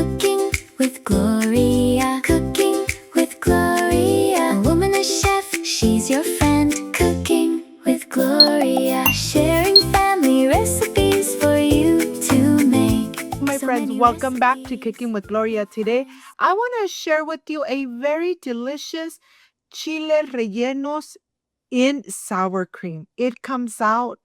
Cooking with Gloria. Cooking with Gloria. A woman, a chef, she's your friend. Cooking with Gloria. Sharing family recipes for you to make. My friends, welcome back to Cooking with Gloria. Today, I want to share with you a very delicious chile rellenos in sour cream. It comes out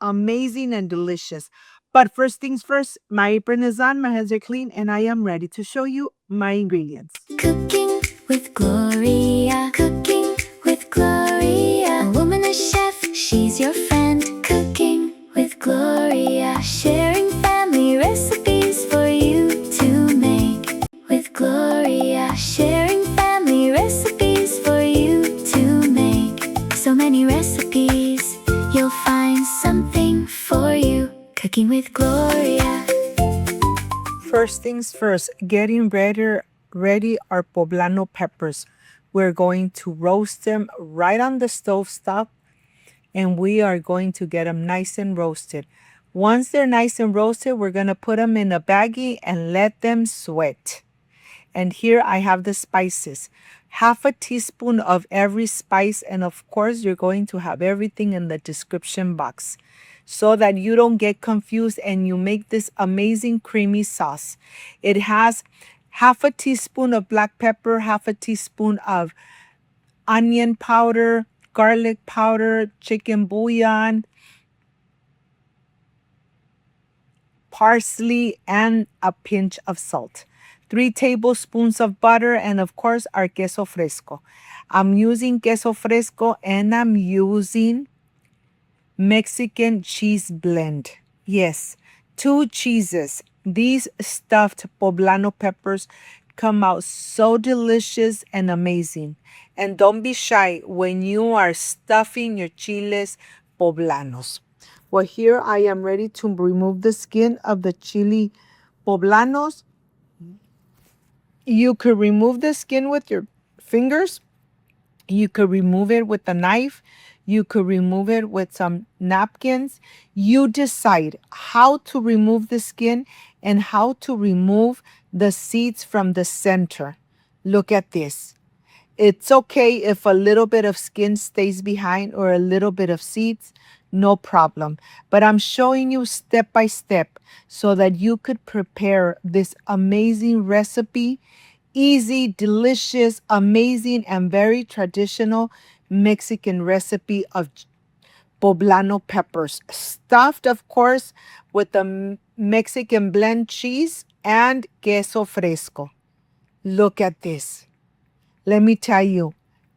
amazing and delicious. But first things first, my apron is on, my hands are clean, and I am ready to show you my ingredients. Cooking with Gloria. Cooking with Gloria. A woman, a chef, she's your friend. Cooking with Gloria. Sharing family recipes for you to make. With Gloria. Sharing family recipes for you to make. So many recipes, you'll find something for you. Cooking with Gloria. First things first, getting ready our poblano peppers. We're going to roast them right on the stove top, and we are going to get them nice and roasted. Once they're nice and roasted, we're going to put them in a baggie and let them sweat. And here I have the spices. Half a teaspoon of every spice, and of course you're going to have everything in the description box so that you don't get confused and you make this amazing creamy sauce. It has half a teaspoon of black pepper, half a teaspoon of onion powder, garlic powder, chicken bouillon, parsley, and a pinch of salt. 3 tablespoons of butter, and of course our queso fresco. I'm using queso fresco and I'm using Mexican cheese blend. Yes, 2 cheeses. These stuffed poblano peppers come out so delicious and amazing. And don't be shy when you are stuffing your chiles poblanos. Well, here I am ready to remove the skin of the chili poblanos. You could remove the skin with your fingers. You could remove it with a knife. You could remove it with some napkins. You decide how to remove the skin and how to remove the seeds from the center. Look at this. It's okay if a little bit of skin stays behind or a little bit of seeds, no problem. But I'm showing you step by step so that you could prepare this amazing recipe. Easy, delicious, amazing, and very traditional Mexican recipe of poblano peppers. Stuffed, of course, with the Mexican blend cheese and queso fresco. Look at this. Let me tell you,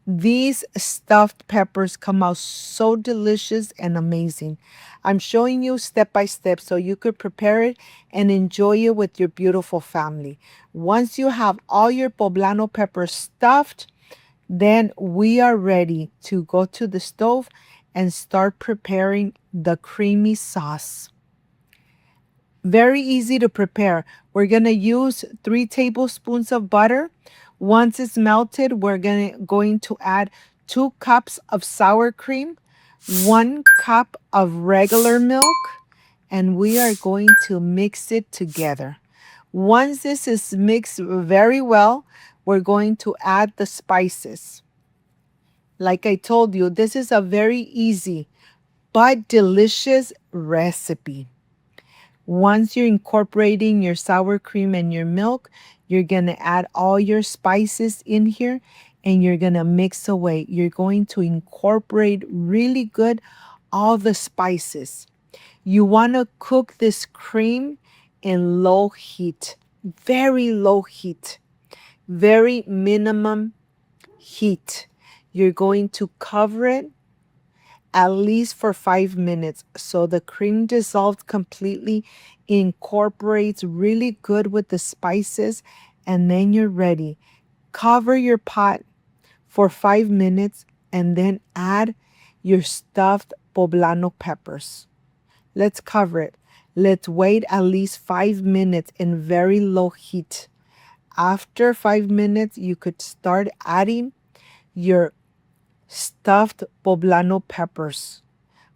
these stuffed peppers come out so delicious and amazing. I'm showing you step by step so you could prepare it and enjoy it with your beautiful family. Once you have all your poblano peppers stuffed, then we are ready to go to the stove and start preparing the creamy sauce. Very easy to prepare. We're going to use 3 tablespoons of butter. Once it's melted, we're going to add 2 cups of sour cream, 1 cup of regular milk, and we are going to mix it together. Once this is mixed very well, we're going to add the spices. Like I told you, this is a very easy but delicious recipe. Once you're incorporating your sour cream and your milk, you're going to add all your spices in here and you're going to mix away. You're going to incorporate really good all the spices. You want to cook this cream in low heat, very low heat, very minimum heat. You're going to cover it at least for 5 minutes so the cream dissolved completely, incorporates really good with the spices, and then you're ready. Cover your pot for 5 minutes and then add your stuffed poblano peppers. Let's cover it. Let's wait at least 5 minutes in very low heat. After 5 minutes, you could start adding your stuffed poblano peppers.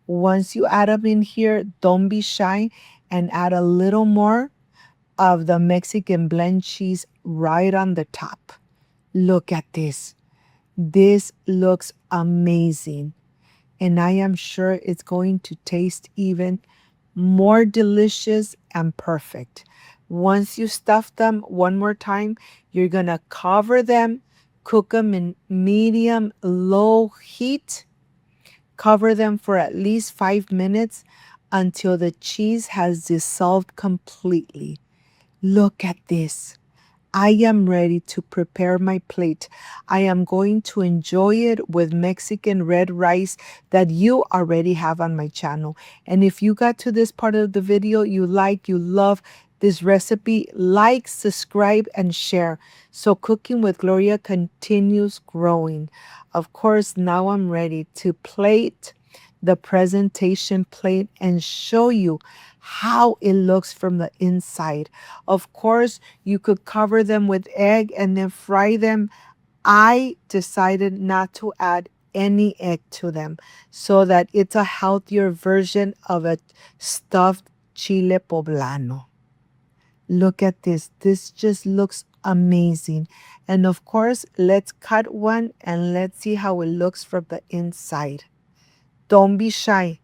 Once you add them in here, don't be shy and add a little more of the Mexican blend cheese right on the top. Look at this. This looks amazing. And I am sure it's going to taste even more delicious and perfect. Once you stuff them one more time, you're going to cover them, cook them in medium low heat. Cover them for at least 5 minutes until the cheese has dissolved completely. Look at this. I am ready to prepare my plate. I am going to enjoy it with Mexican red rice that you already have on my channel. And if you got to this part of the video, you love this recipe, like, subscribe, and share. So Cooking with Gloria continues growing. Of course, now I'm ready to plate the presentation plate and show you how it looks from the inside. Of course, you could cover them with egg and then fry them. I decided not to add any egg to them so that it's a healthier version of a stuffed chile poblano. Look at this. This just looks amazing. And of course, let's cut one and let's see how it looks from the inside. Don't be shy.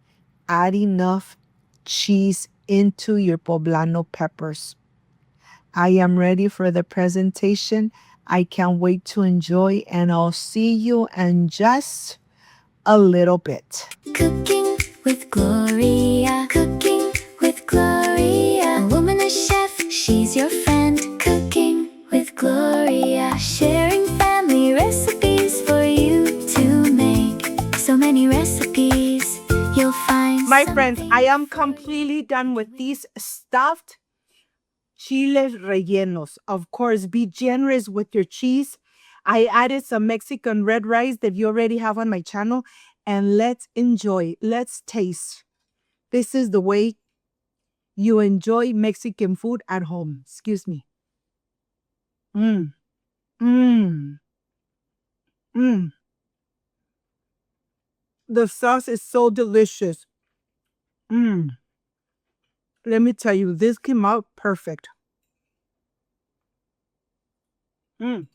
Add enough cheese into your poblano peppers. I am ready for the presentation. I can't wait to enjoy, and I'll see you in just a little bit. Cooking with Gloria. Cooking with Gloria. A woman, a chef, she's your friend. Cooking with Gloria. Sharing family recipes for you to make. So many recipes, you'll find. My friends, I am completely done with these stuffed chiles rellenos. Of course, be generous with your cheese. I added some Mexican red rice that you already have on my channel. And let's enjoy. Let's taste. This is the way you enjoy Mexican food at home. Excuse me. Mmm. Mmm. Mmm. The sauce is so delicious. Mmm. Let me tell you, this came out perfect. Mmm.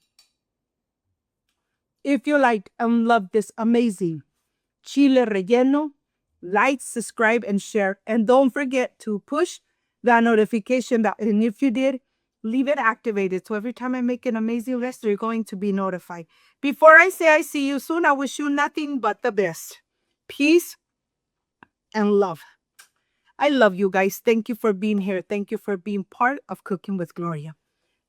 If you like and love this amazing chile relleno, like, subscribe, and share. And don't forget to push that notification bell. And if you did, leave it activated. So every time I make an amazing recipe, you're going to be notified. Before I say I see you soon, I wish you nothing but the best. Peace and love. I love you guys. Thank you for being here. Thank you for being part of Cooking with Gloria.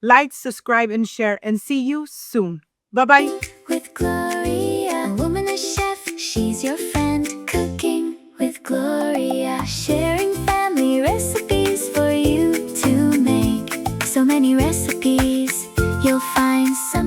Like, subscribe, and share. And see you soon. Bye-bye. With Gloria. A woman, a chef, she's your friend. Cooking with Gloria. Sharing family recipes for you to make. So many recipes, you'll find some.